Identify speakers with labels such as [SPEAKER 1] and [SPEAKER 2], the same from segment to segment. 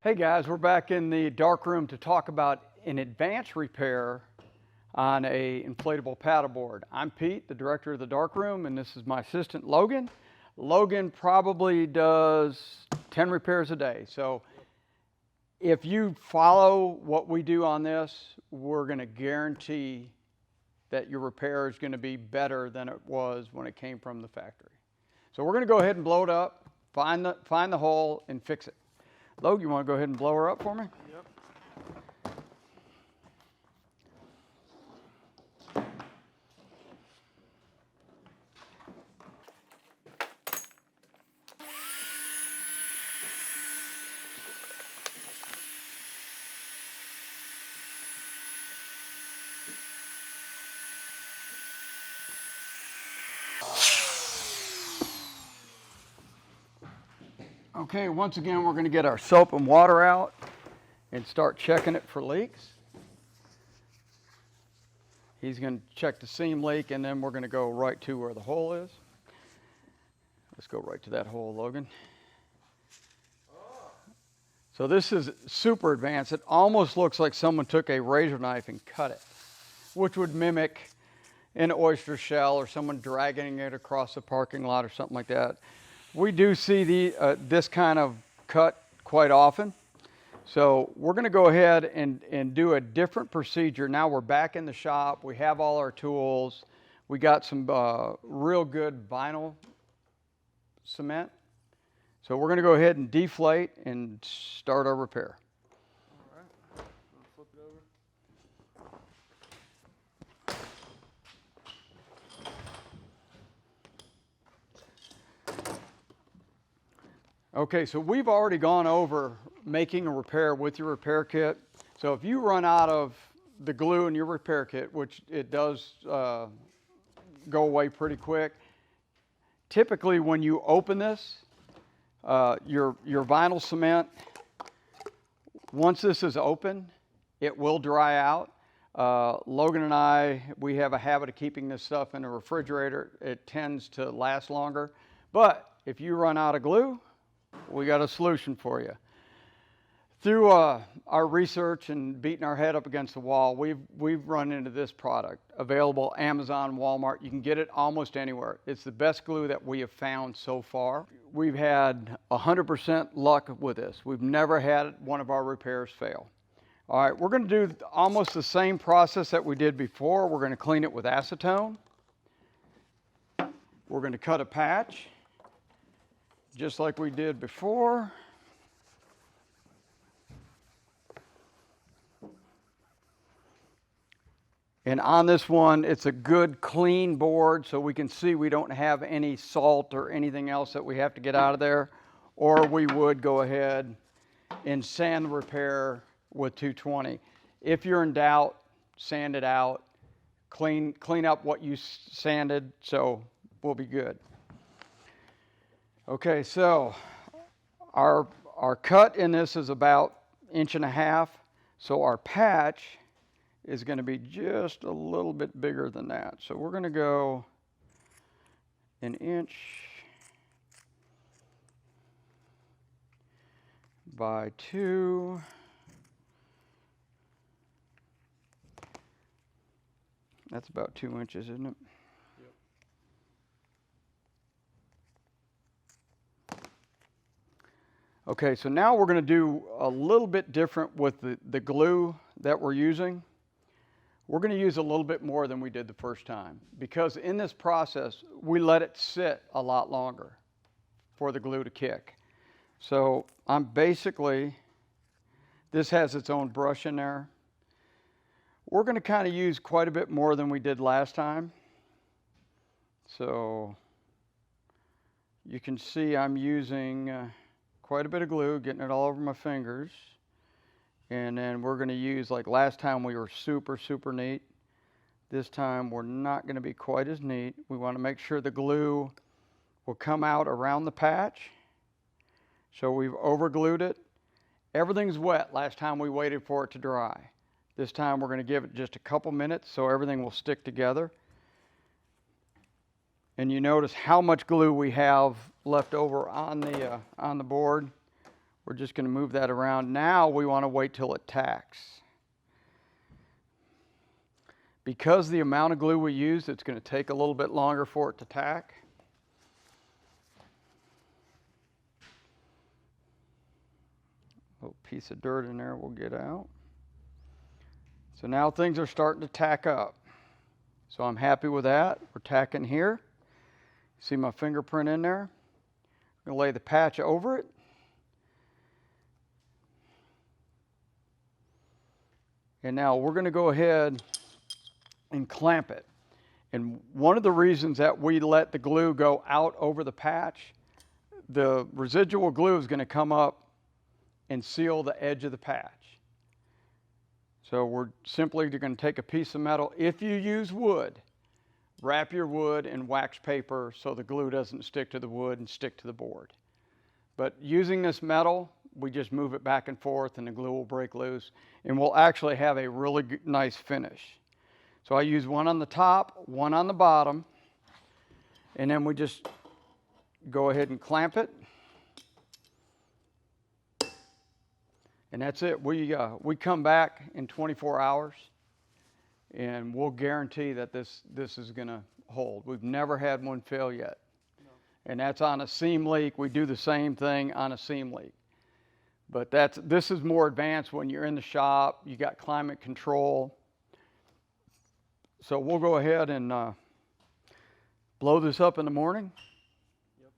[SPEAKER 1] Hey guys, we're back in the darkroom to talk about an advanced repair on a inflatable paddleboard. I'm Pete, the director of the darkroom, and this is my assistant Logan. Logan probably does 10 repairs a day. So if you follow what we do on this, we're going to guarantee that your repair is going to be better than it was when it came from the factory. So we're going to go ahead and blow it up, find the hole, and fix it. Logan, you want to go ahead and blow her up for me?
[SPEAKER 2] Yep.
[SPEAKER 1] Okay, once again, we're going to get our soap and water out and start checking it for leaks. He's going to check the seam leak, and then we're going to go right to where the hole is. Let's go right to that hole, Logan. So this is super advanced. It almost looks like someone took a razor knife and cut it, which would mimic an oyster shell or someone dragging it across the parking lot or something like that. We do see this kind of cut quite often. So we're going to go ahead and do a different procedure. Now we're back in the shop. We have all our tools. We got some real good vinyl cement. So we're going to go ahead and deflate and start our repair.
[SPEAKER 2] All right. Flip it over.
[SPEAKER 1] Okay, so we've already gone over making a repair with your repair kit. So if you run out of the glue in your repair kit, which it does go away pretty quick, typically when you open this, your vinyl cement, once this is open, it will dry out. Logan and I, we have a habit of keeping this stuff in a refrigerator. It tends to last longer. But if you run out of glue, we got a solution for you. Through our research and beating our head up against the wall, we've run into this product. Available Amazon, Walmart. You can get it almost anywhere. It's the best glue that we have found so far. We've had 100% luck with this. We've never had one of our repairs fail. All right, we're going to do almost the same process that we did before. We're going to clean it with acetone. We're going to cut a patch, just like we did before. And on this one, it's a good clean board, so we can see we don't have any salt or anything else that we have to get out of there. Or we would go ahead and sand the repair with 220. If you're in doubt, sand it out, clean up what you sanded, so we'll be good. Okay, so our cut in this is about 1.5 inches, so our patch is going to be just a little bit bigger than that. So we're going to go 1 inch by 2. That's about 2 inches, isn't it? Okay, so now we're going to do a little bit different with the glue that we're using. We're going to use a little bit more than we did the first time, because in this process, we let it sit a lot longer for the glue to kick. So I'm basically, this has its own brush in there. We're going to kind of use quite a bit more than we did last time. So you can see I'm using quite a bit of glue, getting it all over my fingers. And then we're going to use, like last time we were super neat. This time we're not going to be quite as neat. We want to make sure the glue will come out around the patch. So we've overglued it. Everything's wet. Last time we waited for it to dry. This time we're going to give it just a couple minutes so everything will stick together. And you notice how much glue we have left over on the board. We're just going to move that around. Now we want to wait till it tacks. Because the amount of glue we use, it's going to take a little bit longer for it to tack. A little piece of dirt in there we'll get out. So now things are starting to tack up. So I'm happy with that. We're tacking here. See my fingerprint in there? I'm going to lay the patch over it. And now we're going to go ahead and clamp it. And one of the reasons that we let the glue go out over the patch, the residual glue is going to come up and seal the edge of the patch. So we're simply going to take a piece of metal. If you use wood, wrap your wood in wax paper so the glue doesn't stick to the wood and stick to the board. But using this metal, we just move it back and forth and the glue will break loose and we'll actually have a really nice finish. So I use one on the top, one on the bottom, and then we just go ahead and clamp it. And that's it. We come back in 24 hours and we'll guarantee that this is going to hold. We've never had one fail yet. No. And that's on a seam leak. We do the same thing on a seam leak. But this is more advanced when you're in the shop. You got climate control. So we'll go ahead and blow this up in the morning.
[SPEAKER 2] Yep.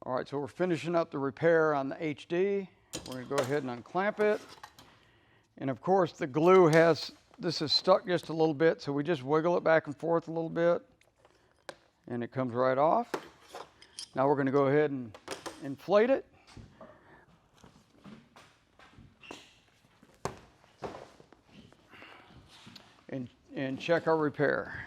[SPEAKER 1] All right, so we're finishing up the repair on the HD. We're going to go ahead and unclamp it. And of course the glue this is stuck just a little bit, so we just wiggle it back and forth a little bit and it comes right off. Now we're going to go ahead and inflate it. And check our repair.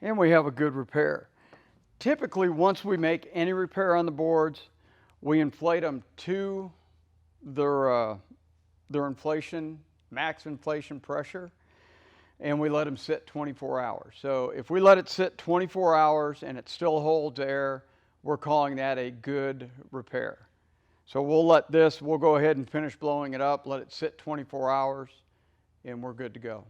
[SPEAKER 1] And we have a good repair. Typically, once we make any repair on the boards, we inflate them to their inflation, max inflation pressure, and we let them sit 24 hours. So if we let it sit 24 hours and it still holds air, we're calling that a good repair. So we'll go ahead and finish blowing it up, let it sit 24 hours, and we're good to go.